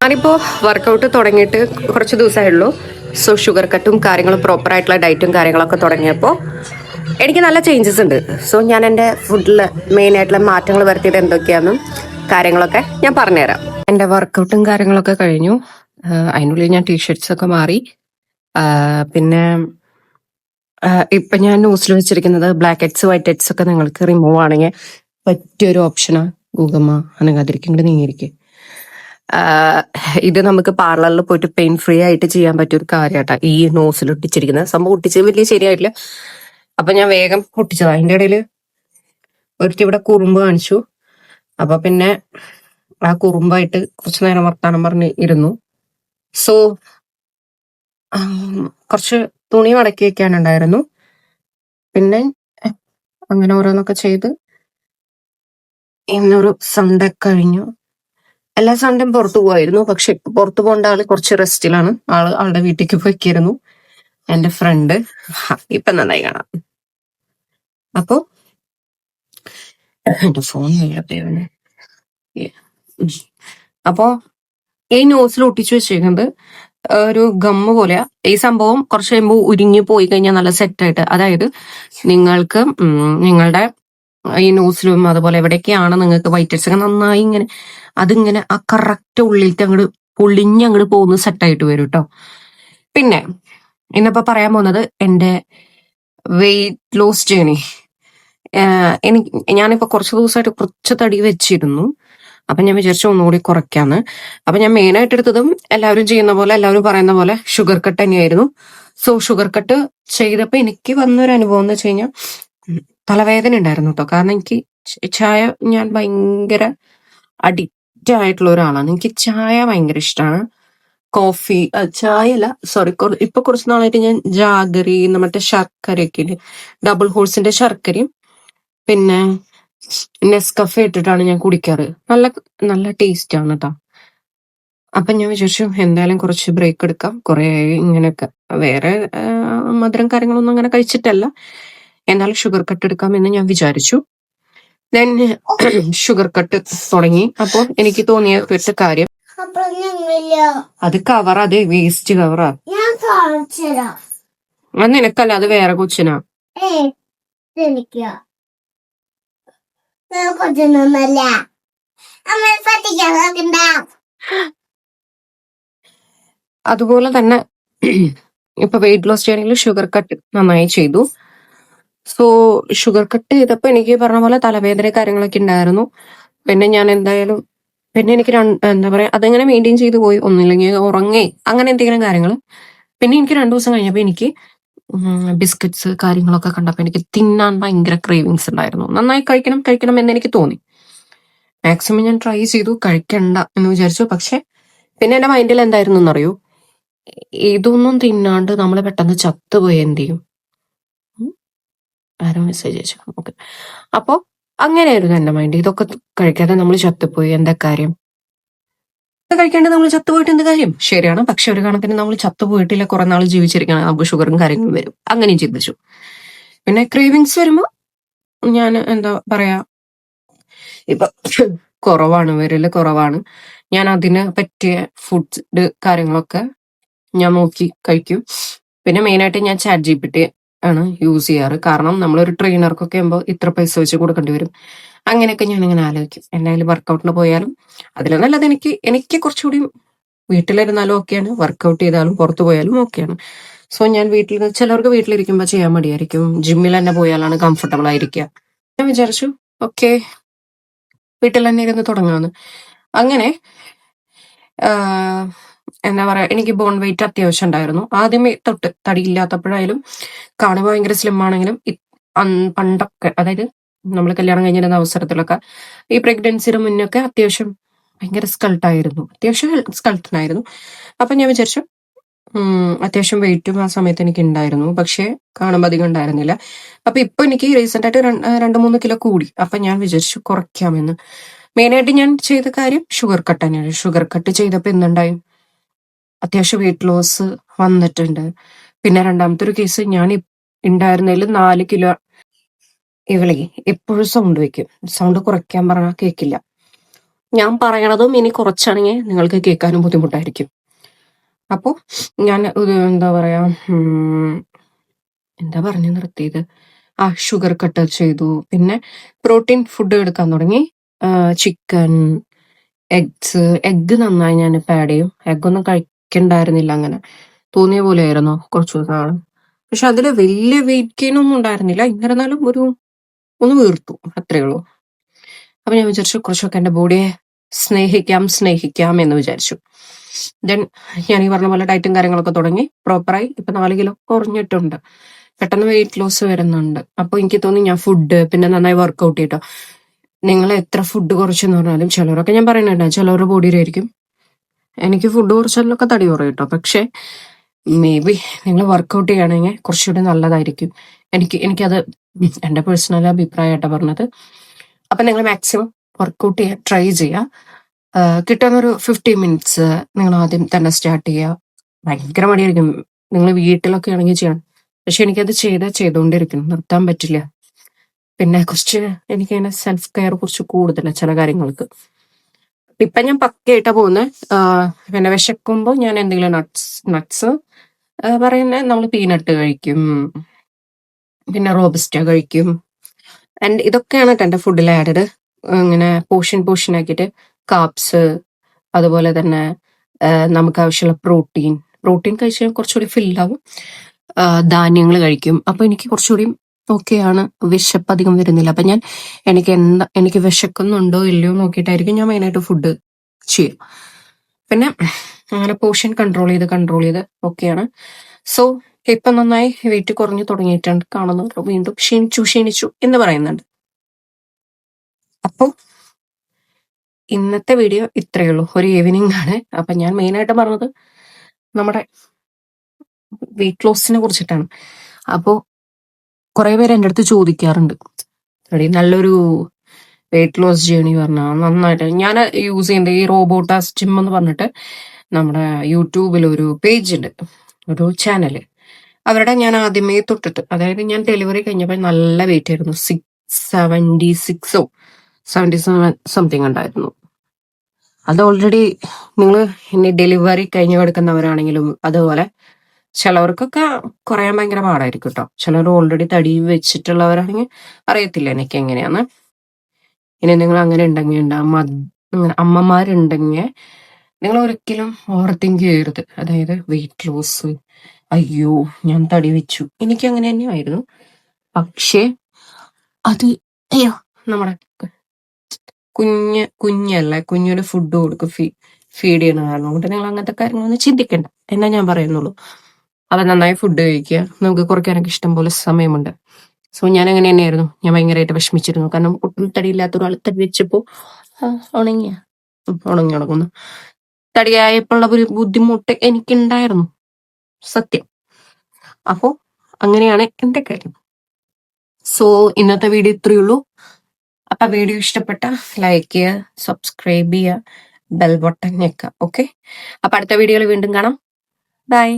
ഞാനിപ്പോൾ വർക്കൗട്ട് തുടങ്ങിയിട്ട് കുറച്ച് ദിവസമായുള്ളൂ. സോ ഷുഗർ കട്ടും കാര്യങ്ങളും പ്രോപ്പറായിട്ടുള്ള ഡയറ്റും കാര്യങ്ങളൊക്കെ തുടങ്ങിയപ്പോൾ എനിക്ക് നല്ല ചേഞ്ചസ് ഉണ്ട്. സോ ഞാൻ എൻ്റെ ഫുഡിൽ മെയിനായിട്ടുള്ള മാറ്റങ്ങൾ വരുത്തിയത് എന്തൊക്കെയാണെന്നും കാര്യങ്ങളൊക്കെ ഞാൻ പറഞ്ഞുതരാം. എൻ്റെ വർക്കൗട്ടും കാര്യങ്ങളൊക്കെ കഴിഞ്ഞു. അതിനുള്ളിൽ ഞാൻ ടീഷർട്സ് ഒക്കെ മാറി. പിന്നെ ഇപ്പം ഞാൻ ന്യൂസിൽ വെച്ചിരിക്കുന്നത് ബ്ലാക്ക് ഹെഡ്സ് വൈറ്റ് ഹെഡ്സ് ഒക്കെ നിങ്ങൾക്ക് റിമൂവ് ആണെങ്കിൽ പറ്റിയൊരു ഓപ്ഷനാണ്. ഗൂഗമ്മ അനങ്ങാതിരിക്കും, ഇങ്ങോട്ട് നീങ്ങിയിരിക്കും. ഇത് നമുക്ക് പാർലറിൽ പോയിട്ട് പെയിൻ ഫ്രീ ആയിട്ട് ചെയ്യാൻ പറ്റിയ ഒരു കാര്യമാട്ടാ ഈ നോസിൽ ഒട്ടിച്ചിരിക്കുന്നത്. സംഭവം ഒട്ടിച്ചത് വലിയ ശരിയായിട്ടില്ല, അപ്പൊ ഞാൻ വേഗം ഒട്ടിച്ചതാ. അതിന്റെ ഇടയിൽ ഒരുത്തി ഇവിടെ കുറുമ്പ് കാണിച്ചു. അപ്പൊ പിന്നെ ആ കുറുമ്പായിട്ട് കുറച്ചു നേരം വർത്താനം പറഞ്ഞ് ഇരുന്നു. സോ കുറച്ച് തുണി മടക്കി വെക്കാനുണ്ടായിരുന്നു. പിന്നെ അങ്ങനെ ഓരോന്നൊക്കെ ചെയ്ത് ഇന്നൊരു സൺഡേ കഴിഞ്ഞു. എല്ലാ സൺഡേയും പുറത്തു പോവായിരുന്നു. പക്ഷെ ഇപ്പൊ പുറത്തു പോകേണ്ട ആള് കുറച്ച് റെസ്റ്റിലാണ്. ആളുടെ വീട്ടിലേക്ക് പോയിക്കായിരുന്നു എന്റെ ഫ്രണ്ട്. ഇപ്പൊ നന്നായി കാണാം. അപ്പൊ എന്റെ ഫോൺ അപ്പോ ഈ ന്യൂസിൽ ഒട്ടിച്ചു വെച്ചേക്കുന്നത് ഒരു ഗമ്മ് പോലെയാ. ഈ സംഭവം കുറച്ച് കഴിയുമ്പോൾ ഉരുങ്ങി പോയി കഴിഞ്ഞാൽ നല്ല സെറ്റായിട്ട്, അതായത് നിങ്ങൾക്ക് നിങ്ങളുടെ ഈ ന്യൂസിലും അതുപോലെ എവിടെയൊക്കെയാണ് നിങ്ങൾക്ക് വൈറ്റൽസ് ഒക്കെ നന്നായി ഇങ്ങനെ അതിങ്ങനെ ആ കറക്റ്റ് ഉള്ളിലേക്ക് അങ്ങോട്ട് പൊളിഞ്ഞങ്ങോട്ട് പോകുന്ന സെറ്റായിട്ട് വരും കേട്ടോ. പിന്നെ ഇന്നിപ്പോ പറയാൻ പോകുന്നത് എന്റെ വെയിറ്റ് ലോസ് ജേണി. ഞാനിപ്പോ കുറച്ച് ദിവസമായിട്ട് കുറച്ച് തടി വെച്ചിരുന്നു. അപ്പൊ ഞാൻ വിചാരിച്ചു ഒന്നുകൂടി കുറയ്ക്കാന്ന്. അപ്പൊ ഞാൻ മെയിൻ ആയിട്ട് എടുത്തതും എല്ലാവരും ചെയ്യുന്ന പോലെ, എല്ലാവരും പറയുന്ന പോലെ ഷുഗർ കട്ട് തന്നെയായിരുന്നു. സോ ഷുഗർ കട്ട് ചെയ്തപ്പോ എനിക്ക് വന്നൊരു അനുഭവം എന്ന് വെച്ച് കഴിഞ്ഞാൽ തലവേദന ഉണ്ടായിരുന്നു കേട്ടോ. കാരണം എനിക്ക് ചായ, ഞാൻ ഭയങ്കര അഡിക്റ്റ് ആയിട്ടുള്ള ഒരാളാണ്. എനിക്ക് ചായ ഭയങ്കര ഇഷ്ടമാണ്. കോഫി, ചായ അല്ല, സോറി, ഇപ്പൊ കുറച്ച് നാളായിട്ട് ഞാൻ ജാഗറി, മറ്റേ ശർക്കരയൊക്കെ ഇല്ലേ, ഡബിൾ ഹോൾസിന്റെ ശർക്കരയും പിന്നെ നെസ്കഫെ ഇട്ടിട്ടാണ് ഞാൻ കുടിക്കാറ്. നല്ല നല്ല ടേസ്റ്റ് ആണ് കേട്ടോ. അപ്പൊ ഞാൻ വിചാരിച്ചു എന്തായാലും കുറച്ച് ബ്രേക്ക് എടുക്കാം. കുറെ ഇങ്ങനെയൊക്കെ വേറെ മധുരം കാര്യങ്ങളൊന്നും അങ്ങനെ കഴിച്ചിട്ടല്ല, എന്നാലും ഷുഗർ കട്ട് എടുക്കാം എന്ന് ഞാൻ വിചാരിച്ചു. ദെൻ ഷുഗർ കട്ട് തുടങ്ങി. അപ്പോൾ എനിക്ക് തോന്നിയ ഒരു കാര്യം, അത് കവർ, അത് വേസ്റ്റ് കവറാ. അത് നിനക്കല്ല, അത് വേറെ കൊച്ചിനാ. അതുപോലെ തന്നെ ഇപ്പൊ വെയിറ്റ് ലോസ് ചെയ്യണമെങ്കിൽ ഷുഗർ കട്ട് നന്നായി ചെയ്തു. സോ ഷുഗർ കട്ട് ചെയ്തപ്പോ എനിക്ക് പറഞ്ഞ പോലെ തലവേദന കാര്യങ്ങളൊക്കെ ഉണ്ടായിരുന്നു. പിന്നെ ഞാൻ എന്തായാലും പിന്നെ എനിക്ക് എന്താ പറയാ, അതെങ്ങനെ മെയിൻറ്റെയിൻ ചെയ്തു പോയി. ഒന്നില്ലെങ്കിൽ ഉറങ്ങേ അങ്ങനെ എന്തെങ്കിലും കാര്യങ്ങൾ. പിന്നെ എനിക്ക് 2 ദിവസം കഴിഞ്ഞപ്പോ എനിക്ക് ബിസ്ക്കറ്റ്സ് കാര്യങ്ങളൊക്കെ കണ്ടപ്പോ എനിക്ക് തിന്നാൻ ഭയങ്കര ക്രേവിങ്സ് ഉണ്ടായിരുന്നു. നന്നായി കഴിക്കണം കഴിക്കണം എന്ന് എനിക്ക് തോന്നി. മാക്സിമം ഞാൻ ട്രൈ ചെയ്തു കഴിക്കണ്ട എന്ന് വിചാരിച്ചു. പക്ഷെ പിന്നെ എന്റെ മൈൻഡിൽ എന്തായിരുന്നു എന്നറിയൂ, ഇതൊന്നും തിന്നാണ്ട് നമ്മൾ പെട്ടെന്ന് ചത്തുപോയി എന്ത് ചെയ്യും? ആരോ മെസ്സേജ് അയച്ചു. ഓക്കെ, അപ്പൊ അങ്ങനെയായിരുന്നു എന്റെ മൈൻഡ്. ഇതൊക്കെ കഴിക്കാതെ നമ്മൾ ചത്തുപോയി എന്താ കാര്യം? കഴിക്കേണ്ടത് നമ്മൾ ചത്തുപോയിട്ട് എന്ത് കാര്യം? ശരിയാണ്. പക്ഷെ ഒരു കണക്കിന് നമ്മൾ ചത്തുപോയിട്ടില്ല, കുറെ നാൾ ജീവിച്ചിരിക്കണം, നമുക്ക് ഷുഗറും കാര്യങ്ങളും വരും. അങ്ങനെയും ചിന്തിച്ചു. പിന്നെ ക്രേവിങ്സ് വരുമ്പോ ഞാൻ എന്താ പറയാ, ഇപ്പൊ കുറവാണ്, വിരല് കുറവാണ്, ഞാൻ അതിന് പറ്റിയ ഫുഡ് കാര്യങ്ങളൊക്കെ ഞാൻ നോക്കി കഴിക്കും. പിന്നെ മെയിനായിട്ട് ഞാൻ ChatGPT ആണ് യൂസ് ചെയ്യാറ്. കാരണം നമ്മളൊരു ട്രെയിനർക്കൊക്കെ ആകുമ്പോൾ ഇത്ര പൈസ വെച്ച് കൊടുക്കേണ്ടി വരും. അങ്ങനെയൊക്കെ ഞാൻ ഇങ്ങനെ ആലോചിക്കും. എന്തായാലും വർക്കൗട്ടിന് പോയാലും അതിൽ നല്ലത് എനിക്ക് കുറച്ചുകൂടി വീട്ടിലിരുന്നാലും ഓക്കെയാണ്, വർക്കൗട്ട് ചെയ്താലും പുറത്തു പോയാലും ഓക്കെയാണ്. സോ ഞാൻ ചിലർക്ക് വീട്ടിലിരിക്കുമ്പോൾ ചെയ്യാൻ മടിയായിരിക്കും, ജിമ്മിൽ തന്നെ പോയാലാണ് കംഫർട്ടബിൾ ആയിരിക്കുക. ഞാൻ വിചാരിച്ചു ഓക്കെ വീട്ടിൽ തന്നെ ഇരുന്ന് തുടങ്ങാന്ന്. അങ്ങനെ എന്താ പറയാ, എനിക്ക് ബോൺ വെയിറ്റ് അത്യാവശ്യം ഉണ്ടായിരുന്നു. ആദ്യമേ തൊട്ട് തടിയില്ലാത്തപ്പോഴായാലും കാണുമ്പോൾ ഭയങ്കര സ്ലിം ആണെങ്കിലും പണ്ടൊക്കെ, അതായത് നമ്മൾ കല്യാണം കഴിഞ്ഞിരുന്ന അവസരത്തിലൊക്കെ ഈ പ്രഗ്നൻസിയുടെ മുന്നൊക്കെ അത്യാവശ്യം ഭയങ്കര സ്കൾട്ടനായിരുന്നു. അപ്പൊ ഞാൻ വിചാരിച്ചു അത്യാവശ്യം വെയിറ്റും ആ സമയത്ത് എനിക്ക് ഉണ്ടായിരുന്നു. പക്ഷെ കാണുമ്പോൾ അധികം ഉണ്ടായിരുന്നില്ല. അപ്പൊ ഇപ്പൊ എനിക്ക് റീസെന്റ് ആയിട്ട് 2-3 കിലോ കൂടി. അപ്പൊ ഞാൻ വിചാരിച്ചു കുറയ്ക്കാമെന്ന്. മെയിനായിട്ട് ഞാൻ ചെയ്ത കാര്യം ഷുഗർ കട്ട് തന്നെയാണ്. ഷുഗർ കട്ട് ചെയ്തപ്പോ എന്തുണ്ടായി, അത്യാവശ്യം വെയിറ്റ് ലോസ് വന്നിട്ടുണ്ട്. പിന്നെ രണ്ടാമത്തെ ഒരു കേസ്, ഞാൻ ഉണ്ടായിരുന്നതിൽ 4 കിലോ. ഇവളെ എപ്പോഴും സൗണ്ട് വെക്കും, സൗണ്ട് കുറയ്ക്കാൻ പറഞ്ഞാൽ കേൾക്കില്ല. ഞാൻ പറയണതും ഇനി കുറച്ചാണെങ്കിൽ നിങ്ങൾക്ക് കേൾക്കാനും ബുദ്ധിമുട്ടായിരിക്കും. അപ്പോ ഞാൻ ഒരു എന്താ പറയാ എന്താ പറഞ്ഞു നിർത്തിയത്? ഷുഗർ കട്ട് ചെയ്തു. പിന്നെ പ്രോട്ടീൻ ഫുഡ് എടുക്കാൻ തുടങ്ങി. Chicken, eggs. എഗ്ഗ് നന്നായി ഞാനിപ്പോ ആഡ് ചെയ്യും. എഗ്ഗൊന്നും കഴിക്കണ്ടായിരുന്നില്ല അങ്ങനെ. തോന്നിയ പോലെയായിരുന്നു കുറച്ചു ദിവസമാണ്. പക്ഷെ അതില് വലിയ വെയിറ്റ് ഗെയിൻ ഒന്നും ഉണ്ടായിരുന്നില്ല. എന്നിരുന്നാലും ഒന്ന് വീർത്തു. അത്രേ ഉള്ളൂ. അപ്പൊ ഞാൻ വിചാരിച്ചു കുറച്ചൊക്കെ എന്റെ ബോഡിയെ സ്നേഹിക്കാം എന്ന് വിചാരിച്ചു. ദെൻ ഞാൻ ഈ പറഞ്ഞ പോലെ ഡയറ്റും കാര്യങ്ങളൊക്കെ തുടങ്ങി. പ്രോപ്പറായി ഇപ്പൊ 4 കിലോ കുറഞ്ഞിട്ടുണ്ട്. പെട്ടെന്ന് വെയിറ്റ് ലോസ് വരുന്നുണ്ട്. അപ്പൊ എനിക്ക് തോന്നി ഞാൻ ഫുഡ് പിന്നെ നന്നായി വർക്ക്ഔട്ട് ചെയ്തോ. നിങ്ങൾ എത്ര ഫുഡ് കുറച്ചെന്ന് പറഞ്ഞാലും ചിലരൊക്കെ ഞാൻ പറയുന്നുണ്ട് ചിലവരുടെ ബോഡിയിലായിരിക്കും. എനിക്ക് ഫുഡ് കുറച്ചാലൊക്കെ തടി കുറയും കേട്ടോ. പക്ഷെ മേ ബി നിങ്ങൾ വർക്ക്ഔട്ട് ചെയ്യുകയാണെങ്കിൽ കുറച്ചുകൂടി നല്ലതായിരിക്കും. എനിക്കത് എന്റെ പേഴ്സണൽ അഭിപ്രായമായിട്ടാണ് പറഞ്ഞത്. അപ്പൊ നിങ്ങൾ മാക്സിമം വർക്ക്ഔട്ട് ചെയ്യാൻ ട്രൈ ചെയ്യുക. കിട്ടുന്നൊരു 15 മിനിറ്റ്സ് നിങ്ങൾ ആദ്യം തന്നെ സ്റ്റാർട്ട് ചെയ്യുക. ഭയങ്കര മടിയായിരിക്കും നിങ്ങൾ വീട്ടിലൊക്കെ ആണെങ്കിൽ ചെയ്യണം. പക്ഷെ എനിക്കത് ചെയ്തുകൊണ്ടിരിക്കണം, നിർത്താൻ പറ്റില്ല. പിന്നെ കുറച്ച് എനിക്കതിനെ സെൽഫ് കെയർ കുറച്ച് കൂടുതലാണ് ചില കാര്യങ്ങൾക്ക്. ഇപ്പൊ ഞാൻ പക്കയായിട്ടാ പോകുന്നത്. പിന്നെ വിശക്കുമ്പോൾ ഞാൻ എന്തെങ്കിലും നട്ട്സ് പറയുന്നത് നമ്മൾ പീനട്ട് കഴിക്കും, പിന്നെ റോബസ്റ്റ കഴിക്കും. ആൻഡ് ഇതൊക്കെയാണ് എന്റെ ഫുഡിൽ ആഡഡ്. ഇങ്ങനെ പോർഷൻ ആക്കിയിട്ട് കാപ്സ്, അതുപോലെ തന്നെ നമുക്ക് ആവശ്യമുള്ള പ്രോട്ടീൻ കഴിച്ചാൽ കുറച്ചുകൂടി ഫില്ലാവും. ധാന്യങ്ങൾ കഴിക്കും. അപ്പൊ എനിക്ക് കുറച്ചുകൂടി ഓക്കെയാണ്. വിശപ്പ് അധികം വരുന്നില്ല. അപ്പൊ ഞാൻ എനിക്ക് വിശക്കുന്നുണ്ടോ ഇല്ലയോ നോക്കിയിട്ടായിരിക്കും ഞാൻ മെയിനായിട്ട് ഫുഡ് ചെയ്യും. പിന്നെ അങ്ങനെ പോർഷൻ കൺട്രോൾ ചെയ്ത് ഓക്കെയാണ്. സോ ഇപ്പൊ നന്നായി വെയിറ്റ് കുറഞ്ഞു തുടങ്ങിയിട്ടുണ്ട്. കാണുന്നവർ വീണ്ടും ക്ഷീണിച്ചു എന്ന് പറയുന്നുണ്ട്. അപ്പൊ ഇന്നത്തെ വീഡിയോ ഇത്രയേ ഉള്ളൂ. ഒരു ഈവനിങ് ആണ്. അപ്പൊ ഞാൻ മെയിനായിട്ട് പറഞ്ഞത് നമ്മുടെ വെയിറ്റ് ലോസിനെ കുറിച്ചിട്ടാണ്. അപ്പോ കുറെ പേര് എൻ്റെ അടുത്ത് ചോദിക്കാറുണ്ട്, നല്ലൊരു വെയിറ്റ് ലോസ് ജേണി പറഞ്ഞാൽ നന്നായിട്ട്. ഞാൻ യൂസ് ചെയ്യുന്നത് ഈ റോബോട്ടാസ് ജിം എന്ന് പറഞ്ഞിട്ട് നമ്മുടെ യൂട്യൂബിൽ ഒരു പേജ് ഉണ്ട്, ഒരു ചാനല്. അവരുടെ ഞാൻ ആദ്യമേ തൊട്ടിട്ട്, അതായത് ഞാൻ ഡെലിവറി കഴിഞ്ഞപ്പോൾ നല്ല വെയിറ്റ് ആയിരുന്നു. 76 77 സംതിങ് ഉണ്ടായിരുന്നു. അത് ഓൾറെഡി നിങ്ങൾ ഇനി ഡെലിവറി കഴിഞ്ഞ് കിടക്കുന്നവരാണെങ്കിലും അതുപോലെ ചിലവർക്കൊക്കെ കുറയാൻ ഭയങ്കര പാടായിരിക്കും കേട്ടോ. ചിലർ ഓൾറെഡി തടി വെച്ചിട്ടുള്ളവരാണെങ്കിൽ അറിയത്തില്ല എനിക്ക് എങ്ങനെയാന്ന്. ഇനി നിങ്ങൾ അങ്ങനെ ഉണ്ടെങ്കിൽ അമ്മമാരുണ്ടെങ്കിൽ നിങ്ങൾ ഒരിക്കലും ഓവർ തിങ്ക് ചെയ്യരുത്. അതായത് വെയിറ്റ് ലോസ്, അയ്യോ ഞാൻ തടി വെച്ചു, എനിക്ക് അങ്ങനെ തന്നെയായിരുന്നു. പക്ഷേ അത് അയ്യോ നമ്മുടെ കുഞ്ഞല്ലേ, കുഞ്ഞിന് ഫുഡ് കൊടുക്കും, ഫീഡ് ചെയ്യണ കാരണം കൊണ്ട് നിങ്ങൾ അങ്ങനത്തെ കാര്യങ്ങളൊന്നും ചിന്തിക്കണ്ട എന്നാ ഞാൻ പറയുന്നുള്ളൂ. അവ നന്നായി ഫുഡ് കഴിക്കുക. നമുക്ക് കുറയ്ക്കാനൊക്കെ ഇഷ്ടം പോലെ സമയമുണ്ട്. സോ ഞാൻ അങ്ങനെ തന്നെയായിരുന്നു. ഞാൻ ഭയങ്കരമായിട്ട് വിഷമിച്ചിരുന്നു. കാരണം ഒട്ടും തടിയില്ലാത്ത ഒരാൾ തടി വെച്ചപ്പോ ഉണങ്ങി ഉണങ്ങുന്നു. തടിയായപ്പോഴുള്ള ഒരു ബുദ്ധിമുട്ട് എനിക്കുണ്ടായിരുന്നു, സത്യം. അപ്പോ അങ്ങനെയാണ് എന്റെ കാര്യം. സോ ഇന്നത്തെ വീഡിയോ ഇത്രയേ ഉള്ളൂ. അപ്പൊ വീഡിയോ ഇഷ്ടപ്പെട്ട ലൈക്ക് ചെയ്യുക, സബ്സ്ക്രൈബ് ചെയ്യുക, ബെൽ ബട്ടൺ ഞെക്കുക. ഓക്കെ, അപ്പൊ അടുത്ത വീഡിയോയിൽ വീണ്ടും കാണാം. ബൈ.